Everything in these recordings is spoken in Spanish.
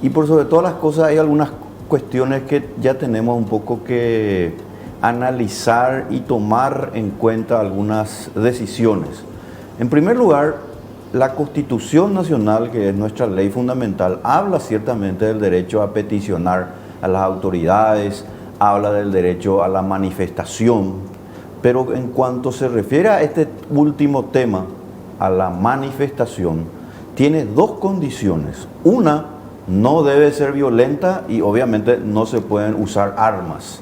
Y por sobre todas las cosas hay algunas cuestiones que ya tenemos un poco que analizar y tomar en cuenta algunas decisiones. En primer lugar, la Constitución Nacional, que es nuestra ley fundamental, habla ciertamente del derecho a peticionar a las autoridades, habla del derecho a la manifestación, pero en cuanto se refiere a este último tema, a la manifestación, tiene dos condiciones. Una, no debe ser violenta y obviamente no se pueden usar armas.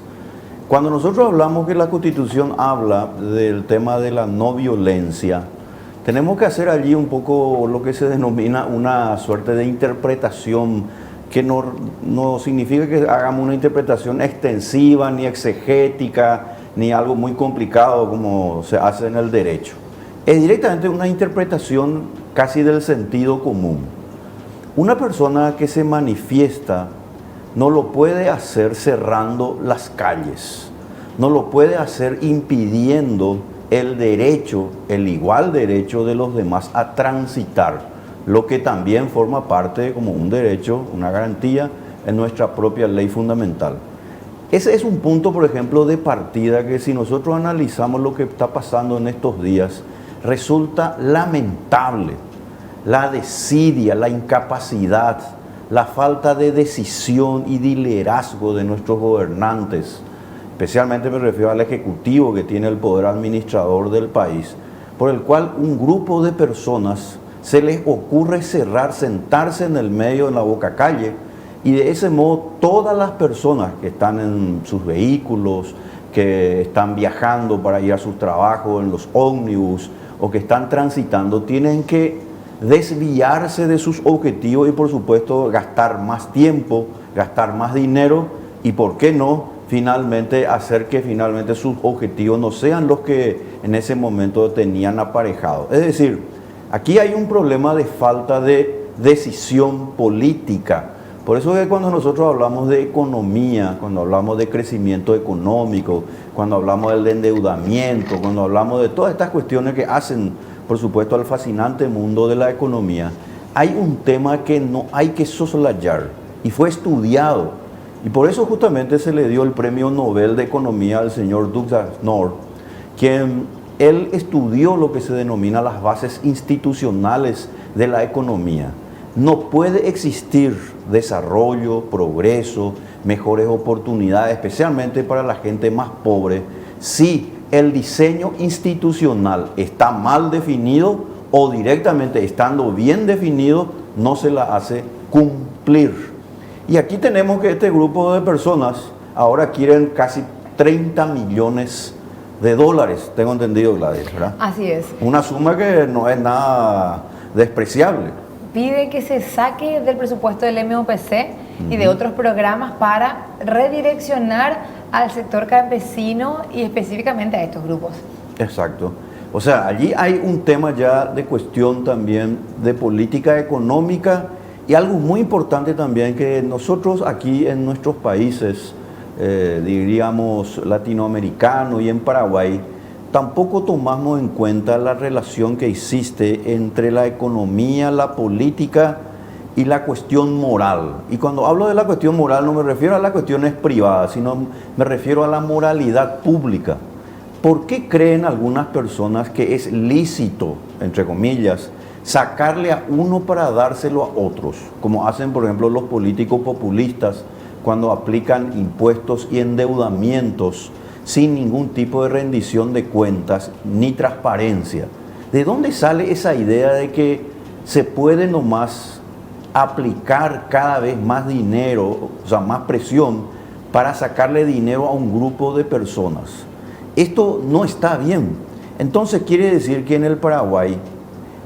Cuando nosotros hablamos que la Constitución habla del tema de la no violencia, tenemos que hacer allí un poco lo que se denomina una suerte de interpretación, que no significa que hagamos una interpretación extensiva, ni exegética, ni algo muy complicado como se hace en el derecho. Es directamente una interpretación casi del sentido común. Una persona que se manifiesta no lo puede hacer cerrando las calles, no lo puede hacer impidiendo el derecho, el igual derecho de los demás a transitar, lo que también forma parte como un derecho, una garantía en nuestra propia ley fundamental. Ese es un punto, por ejemplo, de partida que si nosotros analizamos lo que está pasando en estos días, resulta lamentable la desidia, la incapacidad, la falta de decisión y de liderazgo de nuestros gobernantes. Especialmente me refiero al Ejecutivo, que tiene el poder administrador del país, por el cual un grupo de personas se les ocurre sentarse en el medio, en la boca calle, y de ese modo todas las personas que están en sus vehículos, que están viajando para ir a sus trabajos en los ómnibus o que están transitando, tienen que desviarse de sus objetivos y por supuesto gastar más tiempo, gastar más dinero y por qué no, finalmente hacer que finalmente sus objetivos no sean los que en ese momento tenían aparejados. Es decir, aquí hay un problema de falta de decisión política. Por eso es que cuando nosotros hablamos de economía, cuando hablamos de crecimiento económico, cuando hablamos del endeudamiento, cuando hablamos de todas estas cuestiones que hacen, por supuesto, al fascinante mundo de la economía, hay un tema que no hay que soslayar y fue estudiado. Y por eso justamente se le dio el Premio Nobel de Economía al señor Douglas North, quien él estudió lo que se denomina las bases institucionales de la economía. No puede existir desarrollo, progreso, mejores oportunidades, especialmente para la gente más pobre, si el diseño institucional está mal definido o directamente estando bien definido, no se la hace cumplir. Y aquí tenemos que este grupo de personas ahora quieren casi 30 millones de dólares, tengo entendido, Gladys, ¿verdad? Así es. Una suma que no es nada despreciable. Pide que se saque del presupuesto del MOPC y de otros programas para redireccionar al sector campesino y específicamente a estos grupos. Exacto. O sea, allí hay un tema ya de cuestión también de política económica y algo muy importante también que nosotros aquí en nuestros países, diríamos latinoamericanos y en Paraguay, tampoco tomamos en cuenta la relación que existe entre la economía, la política y la cuestión moral. Y cuando hablo de la cuestión moral no me refiero a las cuestiones privadas, sino me refiero a la moralidad pública. ¿Por qué creen algunas personas que es lícito, entre comillas, sacarle a uno para dárselo a otros? Como hacen, por ejemplo, los políticos populistas cuando aplican impuestos y endeudamientos sin ningún tipo de rendición de cuentas ni transparencia. ¿De dónde sale esa idea de que se puede nomás aplicar cada vez más dinero, o sea, más presión para sacarle dinero a un grupo de personas? Esto no está bien. Entonces quiere decir que en el Paraguay,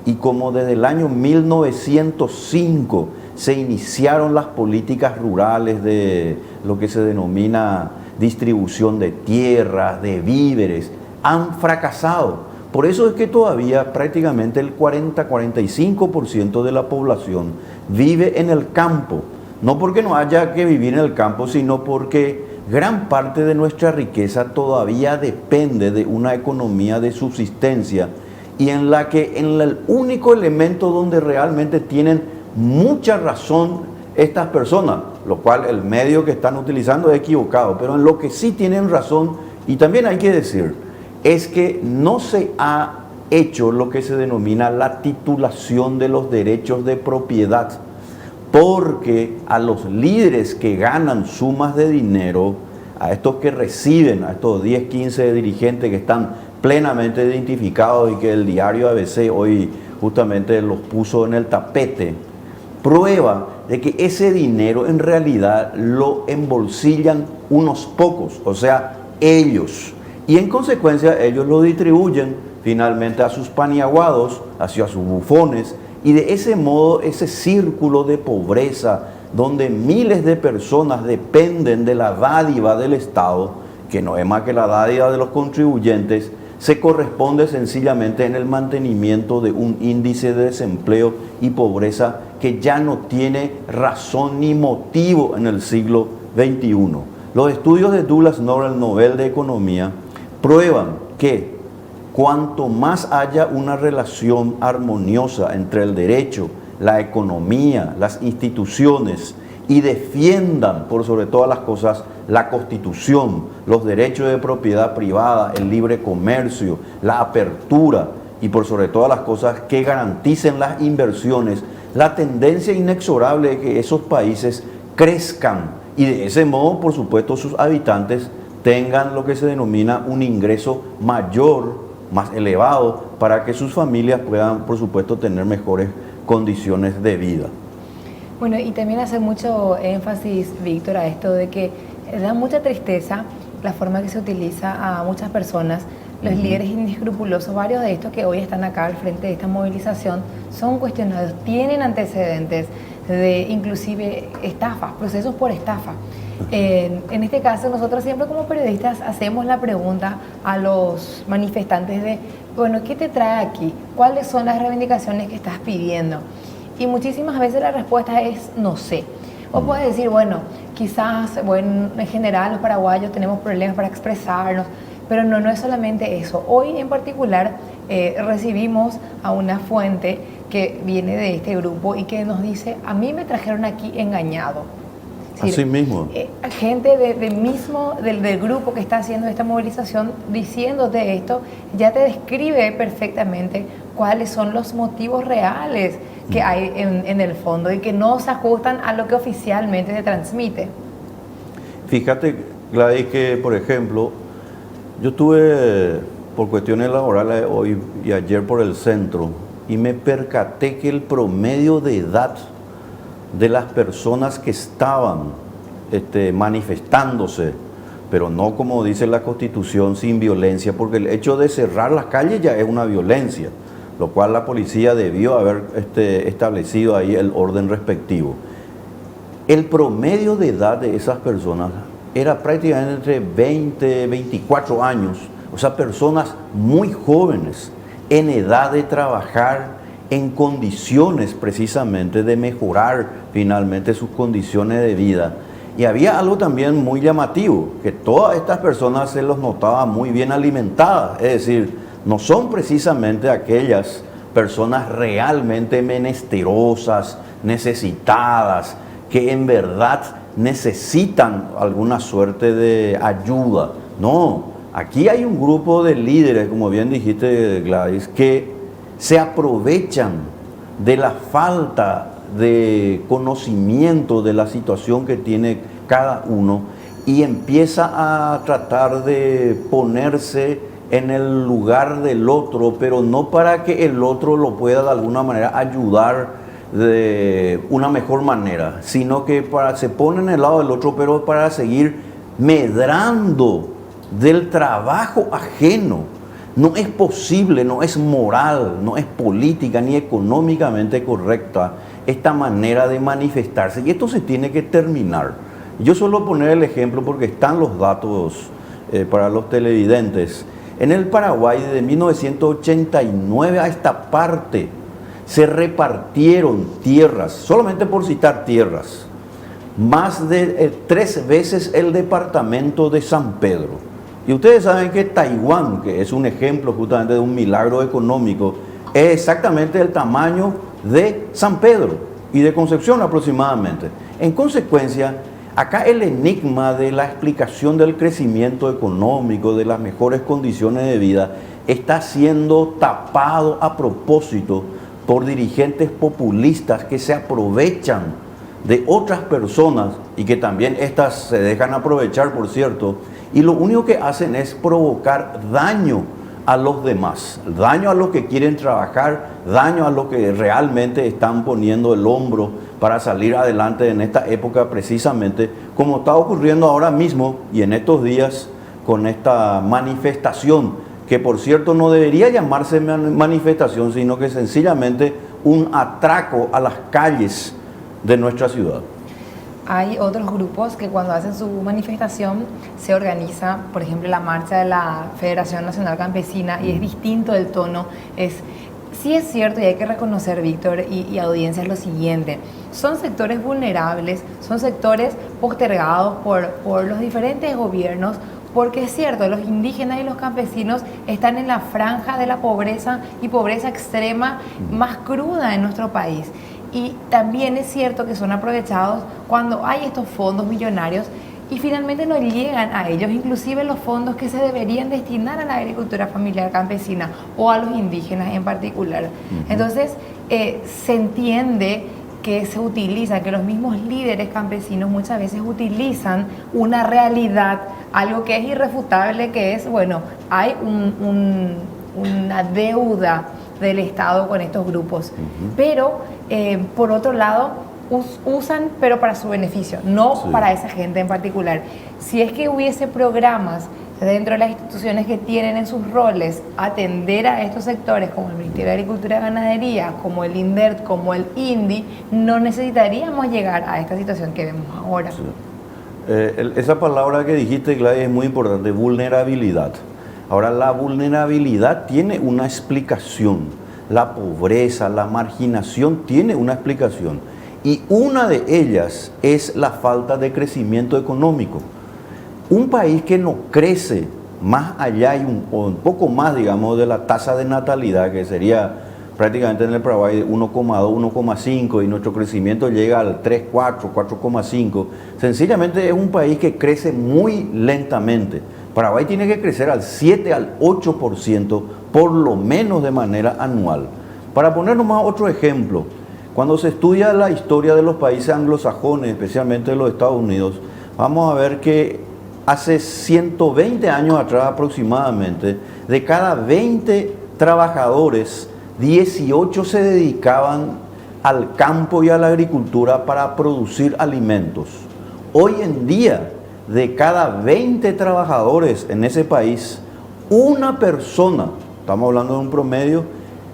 y como desde el año 1905 se iniciaron las políticas rurales de lo que se denomina distribución de tierras, de víveres, han fracasado. Por eso es que todavía prácticamente el 40-45% de la población vive en el campo. No porque no haya que vivir en el campo, sino porque gran parte de nuestra riqueza todavía depende de una economía de subsistencia y en la que en el único elemento donde realmente tienen mucha razón estas personas, lo cual el medio que están utilizando es equivocado, pero en lo que sí tienen razón, y también hay que decir, es que no se ha hecho lo que se denomina la titulación de los derechos de propiedad, porque a los líderes que ganan sumas de dinero, a estos que reciben, a estos 10, 15 dirigentes que están plenamente identificados y que el diario ABC hoy justamente los puso en el tapete, prueba de que ese dinero en realidad lo embolsillan unos pocos, o sea, ellos. Y en consecuencia ellos lo distribuyen finalmente a sus paniaguados, hacia sus bufones, y de ese modo ese círculo de pobreza donde miles de personas dependen de la dádiva del Estado, que no es más que la dádiva de los contribuyentes, se corresponde sencillamente en el mantenimiento de un índice de desempleo y pobreza que ya no tiene razón ni motivo en el siglo XXI. Los estudios de Douglas North, el Nobel de Economía, prueban que cuanto más haya una relación armoniosa entre el derecho, la economía, las instituciones, y defiendan por sobre todas las cosas la Constitución, los derechos de propiedad privada, el libre comercio, la apertura y por sobre todas las cosas que garanticen las inversiones, la tendencia inexorable de que esos países crezcan y de ese modo, por supuesto, sus habitantes tengan lo que se denomina un ingreso mayor, más elevado, para que sus familias puedan, por supuesto, tener mejores condiciones de vida. Bueno, y también hace mucho énfasis, Víctor, a esto de que da mucha tristeza la forma que se utiliza a muchas personas, los líderes inescrupulosos, varios de estos que hoy están acá al frente de esta movilización, son cuestionados, tienen antecedentes de inclusive estafas, procesos por estafa. En este caso, nosotros siempre como periodistas hacemos la pregunta a los manifestantes de, bueno, ¿qué te trae aquí? ¿Cuáles son las reivindicaciones que estás pidiendo? Y muchísimas veces la respuesta es no sé. O puedes decir, bueno, quizás, bueno, en general los paraguayos tenemos problemas para expresarnos, pero no es solamente eso. Hoy en particular recibimos a una fuente que viene de este grupo y que nos dice, a mí me trajeron aquí engañado. Así mismo. Gente del grupo que está haciendo esta movilización diciéndote esto, ya te describe perfectamente cuáles son los motivos reales que hay en el fondo y que no se ajustan a lo que oficialmente se transmite. Fíjate, Gladys, que por ejemplo, yo estuve por cuestiones laborales hoy y ayer por el centro y me percaté que el promedio de edad de las personas que estaban manifestándose, pero no como dice la Constitución, sin violencia, porque el hecho de cerrar las calles ya es una violencia, lo cual la policía debió haber establecido ahí el orden respectivo. El promedio de edad de esas personas era prácticamente entre 20 y 24 años, o sea, personas muy jóvenes, en edad de trabajar en condiciones precisamente de mejorar finalmente sus condiciones de vida. Y había algo también muy llamativo, que todas estas personas se los notaba muy bien alimentadas, es decir, no son precisamente aquellas personas realmente menesterosas, necesitadas, que en verdad necesitan alguna suerte de ayuda. No, aquí hay un grupo de líderes, como bien dijiste, Gladys, que se aprovechan de la falta de conocimiento de la situación que tiene cada uno y empieza a tratar de ponerse en el lugar del otro, pero no para que el otro lo pueda de alguna manera ayudar de una mejor manera, sino que se pone en el lado del otro, pero para seguir medrando del trabajo ajeno. No es posible, no es moral, no es política ni económicamente correcta esta manera de manifestarse. Y esto se tiene que terminar. Yo suelo poner el ejemplo porque están los datos para los televidentes. En el Paraguay, de 1989 a esta parte, se repartieron tierras, solamente por citar tierras, más de 3 veces el departamento de San Pedro. Y ustedes saben que Taiwán, que es un ejemplo justamente de un milagro económico, es exactamente el tamaño de San Pedro. y de Concepción aproximadamente. En consecuencia, acá el enigma de la explicación del crecimiento económico, de las mejores condiciones de vida, está siendo tapado a propósito por dirigentes populistas que se aprovechan de otras personas y que también estas se dejan aprovechar, por cierto, y lo único que hacen es provocar daño a los demás, daño a los que quieren trabajar, daño a los que realmente están poniendo el hombro para salir adelante en esta época, precisamente como está ocurriendo ahora mismo y en estos días con esta manifestación, que por cierto no debería llamarse manifestación, sino que sencillamente un atraco a las calles de nuestra ciudad. Hay otros grupos que cuando hacen su manifestación se organiza, por ejemplo, la marcha de la Federación Nacional Campesina, y es distinto el tono. Sí es cierto, y hay que reconocer, Víctor y audiencia, es lo siguiente: son sectores vulnerables, son sectores postergados por los diferentes gobiernos, porque es cierto, los indígenas y los campesinos están en la franja de la pobreza y pobreza extrema más cruda en nuestro país. Y también es cierto que son aprovechados cuando hay estos fondos millonarios y finalmente no llegan a ellos, inclusive los fondos que se deberían destinar a la agricultura familiar campesina o a los indígenas en particular. Entonces, se entiende que se utiliza, que los mismos líderes campesinos muchas veces utilizan una realidad, algo que es irrefutable, que es, bueno, hay una deuda del Estado con estos grupos, pero por otro lado usan, pero para su beneficio, no para esa gente en particular. Si es que hubiese programas dentro de las instituciones que tienen en sus roles atender a estos sectores, como el Ministerio de Agricultura y Ganadería, como el INDERT, como el INDI, no necesitaríamos llegar a esta situación que vemos ahora. Sí. Esa palabra que dijiste, Gladys, es muy importante: vulnerabilidad. Ahora, la vulnerabilidad tiene una explicación. La pobreza, la marginación tiene una explicación. Y una de ellas es la falta de crecimiento económico. Un país que no crece más allá y un poco más, digamos, de la tasa de natalidad, que sería prácticamente en el Paraguay 1,2, 1,5, y nuestro crecimiento llega al 3, 4, 4,5. Sencillamente es un país que crece muy lentamente. Paraguay tiene que crecer al 7 al 8%, por lo menos de manera anual. Para poner nomás otro ejemplo, cuando se estudia la historia de los países anglosajones, especialmente de los Estados Unidos, vamos a ver que hace 120 años atrás aproximadamente, de cada 20 trabajadores, 18 se dedicaban al campo y a la agricultura para producir alimentos. Hoy en día, de cada 20 trabajadores en ese país, una persona, estamos hablando de un promedio,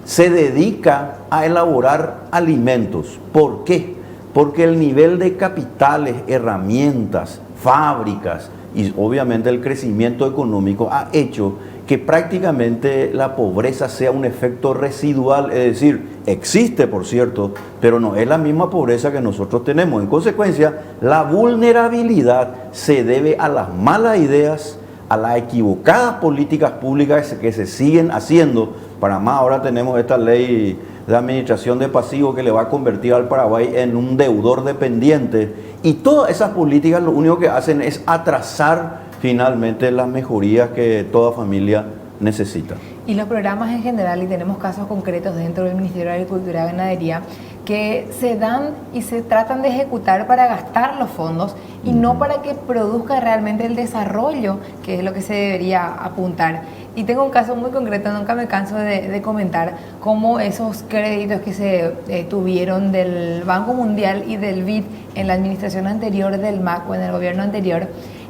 se dedica a elaborar alimentos. ¿Por qué? Porque el nivel de capitales, herramientas, fábricas y obviamente el crecimiento económico ha hecho que prácticamente la pobreza sea un efecto residual, es decir, existe, por cierto, pero no es la misma pobreza que nosotros tenemos. En consecuencia, la vulnerabilidad se debe a las malas ideas, a las equivocadas políticas públicas que se siguen haciendo. Para más, ahora tenemos esta ley de administración de pasivos que le va a convertir al Paraguay en un deudor dependiente, y todas esas políticas lo único que hacen es atrasar finalmente las mejorías que toda familia necesita. Y los programas en general, y tenemos casos concretos dentro del Ministerio de Agricultura y Ganadería, que se dan y se tratan de ejecutar para gastar los fondos y no para que produzca realmente el desarrollo, que es lo que se debería apuntar. Y tengo un caso muy concreto, nunca me canso de comentar, cómo esos créditos que se tuvieron del Banco Mundial y del BID en la administración anterior del MAC o en el gobierno anterior,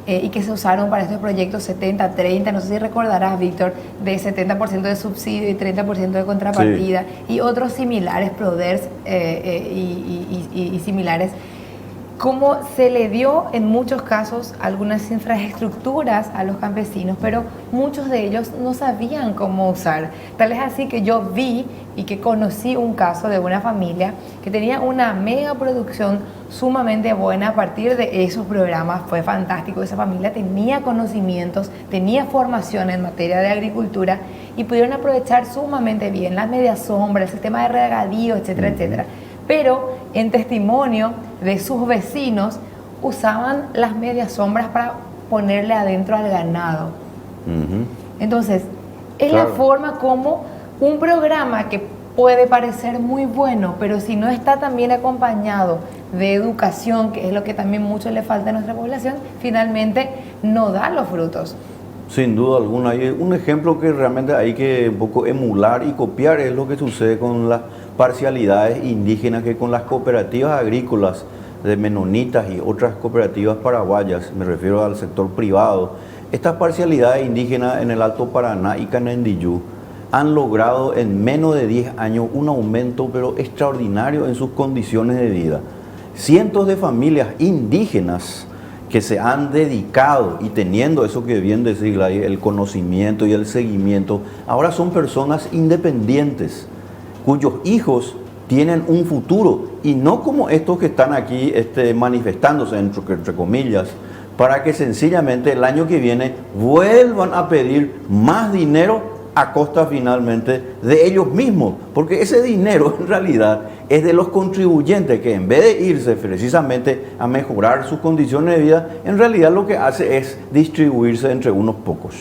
y que se usaron para estos proyectos 70-30, no sé si recordarás, Víctor, de 70% de subsidio y 30% de contrapartida, sí, y otros similares, PRODERS y similares. Cómo se le dio en muchos casos algunas infraestructuras a los campesinos, pero muchos de ellos no sabían cómo usar. Tal es así que yo vi y que conocí un caso de una familia que tenía una mega producción sumamente buena a partir de esos programas. Fue fantástico. Esa familia tenía conocimientos, tenía formación en materia de agricultura y pudieron aprovechar sumamente bien las medias sombras, el sistema de regadío, etcétera, etcétera. pero en testimonio de sus vecinos usaban las medias sombras para ponerle adentro al ganado. Entonces, es la forma como un programa que puede parecer muy bueno, pero si no está también acompañado de educación, que es lo que también mucho le falta a nuestra población, finalmente no da los frutos. Sin duda alguna. Hay un ejemplo que realmente hay que un poco emular y copiar, es lo que sucede con las parcialidades indígenas, que con las cooperativas agrícolas de menonitas y otras cooperativas paraguayas, me refiero al sector privado, estas parcialidades indígenas en el Alto Paraná y Canendillú han logrado en menos de 10 años un aumento pero extraordinario en sus condiciones de vida. Cientos de familias indígenas que se han dedicado y teniendo eso que bien decís, el conocimiento y el seguimiento, ahora son personas independientes cuyos hijos tienen un futuro, y no como estos que están aquí manifestándose, entre comillas, para que sencillamente el año que viene vuelvan a pedir más dinero a costa finalmente de ellos mismos, porque ese dinero en realidad es de los contribuyentes, que en vez de irse precisamente a mejorar sus condiciones de vida, en realidad lo que hace es distribuirse entre unos pocos.